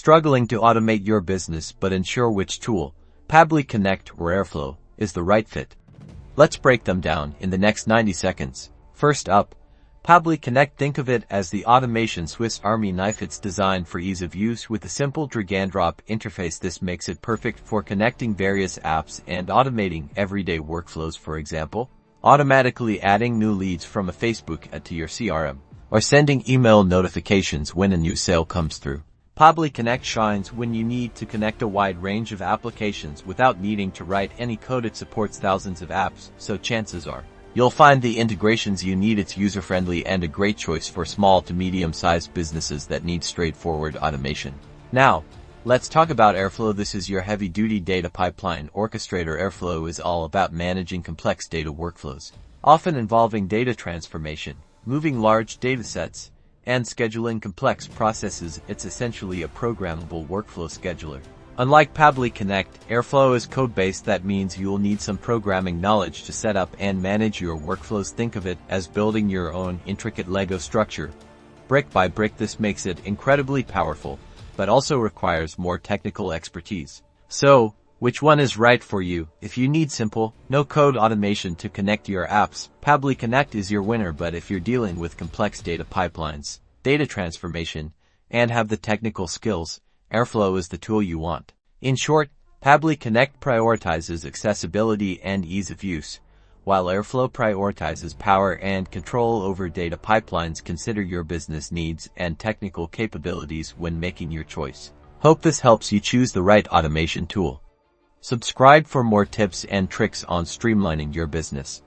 Struggling to automate your business but unsure which tool, Pabbly Connect or Airflow, is the right fit? Let's break them down in the next 90 seconds. First up, Pabbly Connect. Think of it as the automation Swiss Army knife. It's designed for ease of use with a simple drag-and-drop interface. This makes it perfect for connecting various apps and automating everyday workflows. For example, automatically adding new leads from a Facebook ad to your CRM, or sending email notifications when a new sale comes through. Pabbly Connect shines when you need to connect a wide range of applications without needing to write any code. It supports thousands of apps, so chances are you'll find the integrations you need. It's user-friendly and a great choice for small to medium-sized businesses that need straightforward automation. Now, let's talk about Airflow. This is your heavy-duty data pipeline orchestrator. Airflow is all about managing complex data workflows, often involving data transformation, moving large datasets, and scheduling complex processes. It's essentially a programmable workflow scheduler. Unlike Pabbly Connect, Airflow is code-based. That means you'll need some programming knowledge to set up and manage your workflows. Think of it as building your own intricate Lego structure, brick by brick. This makes it incredibly powerful, but also requires more technical expertise. So, which one is right for you? If you need simple, no-code automation to connect your apps, Pabbly Connect is your winner. But if you're dealing with complex data pipelines, data transformation, and have the technical skills, Airflow is the tool you want. In short, Pabbly Connect prioritizes accessibility and ease of use, while Airflow prioritizes power and control over data pipelines. Consider your business needs and technical capabilities when making your choice. Hope this helps you choose the right automation tool. Subscribe for more tips and tricks on streamlining your business.